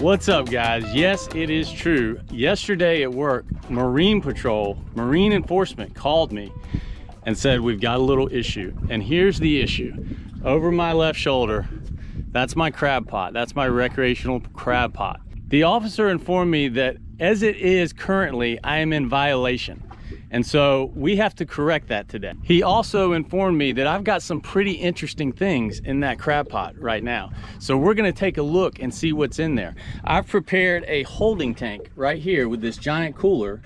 What's up, guys? Yes, it is true. Yesterday at work, Marine Patrol, Marine Enforcement called me and said we've got a little issue. And here's the issue. Over my left shoulder, that's my crab pot. That's my recreational crab pot. The officer informed me that as it is currently, I am in violation. And so we have to correct that today. He also informed me that I've got some pretty interesting things in that crab pot right now. So we're gonna take a look and see what's in there. I've prepared a holding tank right here with this giant cooler,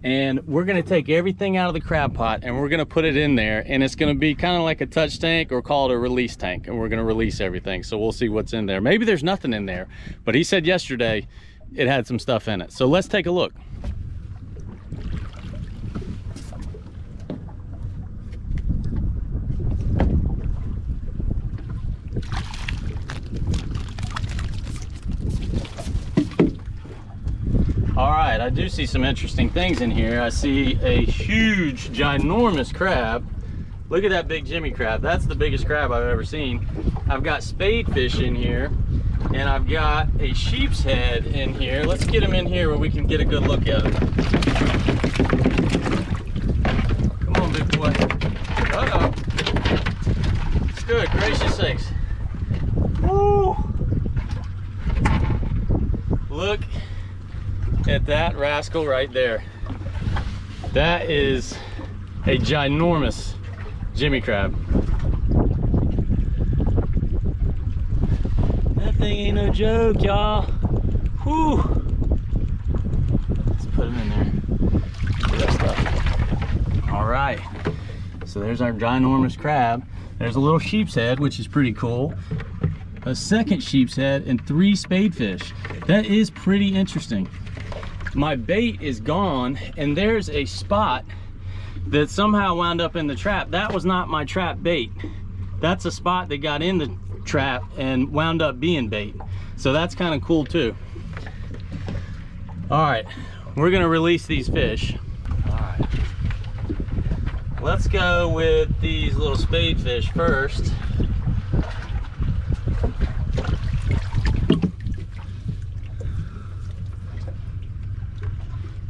and we're gonna take everything out of the crab pot and we're gonna put it in there, and it's gonna be kind of like a touch tank, or call it a release tank, and we're gonna release everything. So we'll see what's in there. Maybe there's nothing in there, but he said yesterday it had some stuff in it. So let's take a look. All right, I do see some interesting things in here. I see a huge, ginormous crab. Look at that big Jimmy crab. That's the biggest crab I've ever seen. I've got spade fish in here, and I've got a sheep's head in here. Let's get him in here where we can get a good look at him. Come on, big boy. Uh-oh. Good gracious sakes. Woo! Look at that rascal right there. That is a ginormous Jimmy crab. That thing ain't no joke, y'all. Whew. Let's put him in there. Look at that stuff. All right, so there's our ginormous crab. There's a little sheep's head, which is pretty cool. A second sheep's head and 3 spadefish. That is pretty interesting. My bait is gone, and there's a spot that somehow wound up in the trap. That was not my trap bait. That's a spot that got in the trap and wound up being bait. So that's kind of cool too. All right, we're gonna release these fish. All right, let's go with these little spadefish first.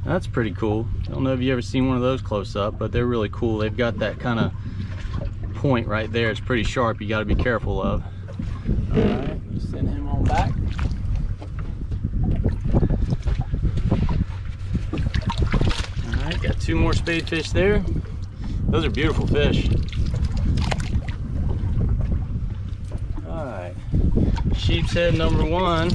That's pretty cool. I don't know if you ever seen one of those close up, but they're really cool. They've got that kind of point right there. It's pretty sharp. You got to be careful of. All right, send him on back. All right, got 2 more spadefish there. Those are beautiful fish. All right, sheep's head number 1.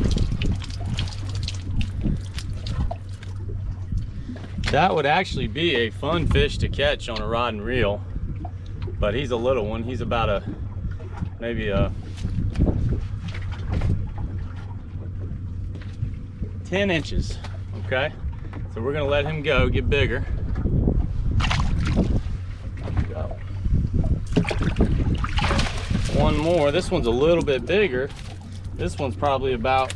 That would actually be a fun fish to catch on a rod and reel, but he's a little one. He's about maybe a 10 inches, okay? So we're gonna let him go, get bigger. Go. One more. This one's a little bit bigger. This one's probably about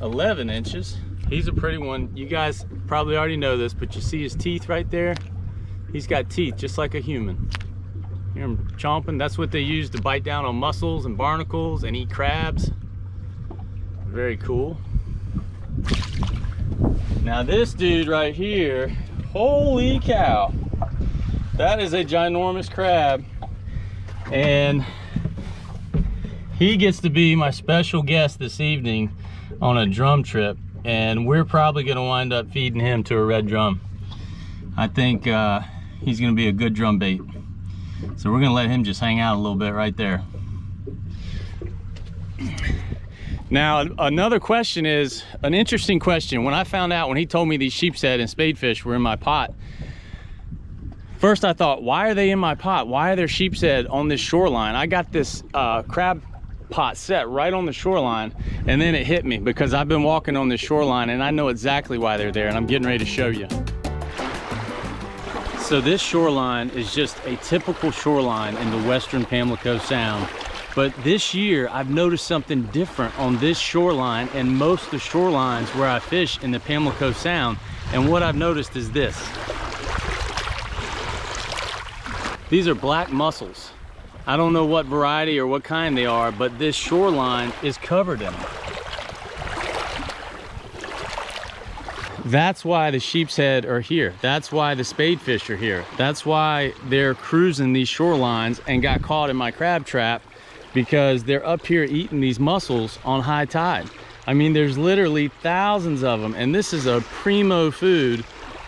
11 inches. He's a pretty one. You guys probably already know this, but you see his teeth right there? He's got teeth just like a human. Hear him chomping? That's what they use to bite down on mussels and barnacles and eat crabs. Very cool. Now this dude right here, holy cow. That is a ginormous crab. And he gets to be my special guest this evening on a drum trip. And we're probably gonna wind up feeding him to a red drum. I think he's gonna be a good drum bait. So we're gonna let him just hang out a little bit right there. Now, another question is, an interesting question. When I found out, when he told me these sheep's head and spadefish were in my pot, first I thought, why are they in my pot? Why are there sheep's head on this shoreline? I got this crab pot set right on the shoreline, and then it hit me because I've been walking on this shoreline and I know exactly why they're there, and I'm getting ready to show you. So this shoreline is just a typical shoreline in the western Pamlico Sound, but this year I've noticed something different on this shoreline and most of the shorelines where I fish in the Pamlico Sound. And what I've noticed is this. These are black mussels. I don't know what variety or what kind they are, but this shoreline is covered in them. That's why the sheep's head are here. That's why the spadefish are here. That's why they're cruising these shorelines and got caught in my crab trap, because they're up here eating these mussels on high tide. I mean, there's literally thousands of them, and this is a primo food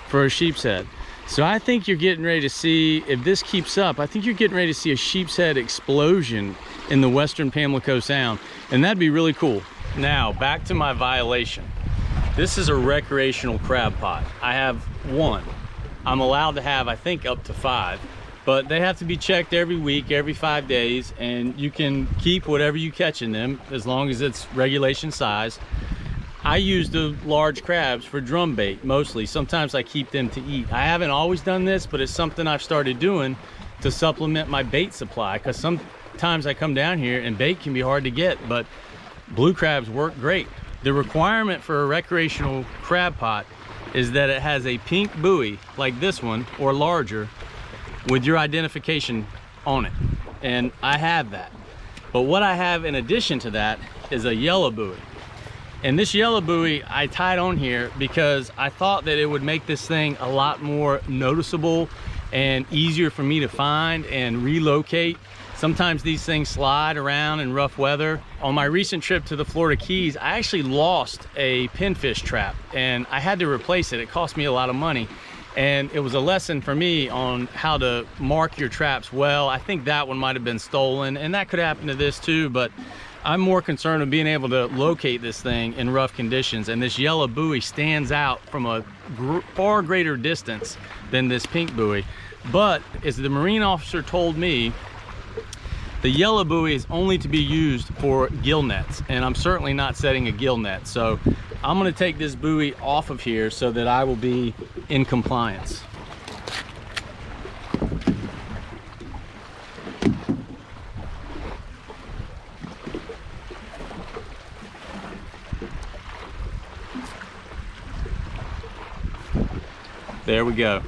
for a sheep's head. So I think you're getting ready to see, if this keeps up, I think you're getting ready to see a sheep's head explosion in the Western Pamlico Sound, and that'd be really cool. Now, back to my violation. This is a recreational crab pot. I have one. I'm allowed to have, I think, up to 5, but they have to be checked every week, every 5 days, and you can keep whatever you catch in them as long as it's regulation size. I use the large crabs for drum bait mostly. Sometimes I keep them to eat. I haven't always done this, but it's something I've started doing to supplement my bait supply, because sometimes I come down here and bait can be hard to get, but blue crabs work great. The requirement for a recreational crab pot is that it has a pink buoy like this one or larger with your identification on it, and I have that. But what I have in addition to that is a yellow buoy. And this yellow buoy I tied on here because I thought that it would make this thing a lot more noticeable and easier for me to find and relocate. Sometimes these things slide around in rough weather. On my recent trip to the Florida Keys, I actually lost a pinfish trap and I had to replace it. It cost me a lot of money. And it was a lesson for me on how to mark your traps well. I think that one might have been stolen, and that could happen to this too, but I'm more concerned with being able to locate this thing in rough conditions, and this yellow buoy stands out from a far greater distance than this pink buoy. But as the marine officer told me, the yellow buoy is only to be used for gill nets, and I'm certainly not setting a gill net. So I'm gonna take this buoy off of here so that I will be in compliance. There we go.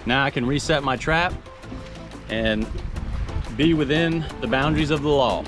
Now I can reset my trap and be within the boundaries of the law.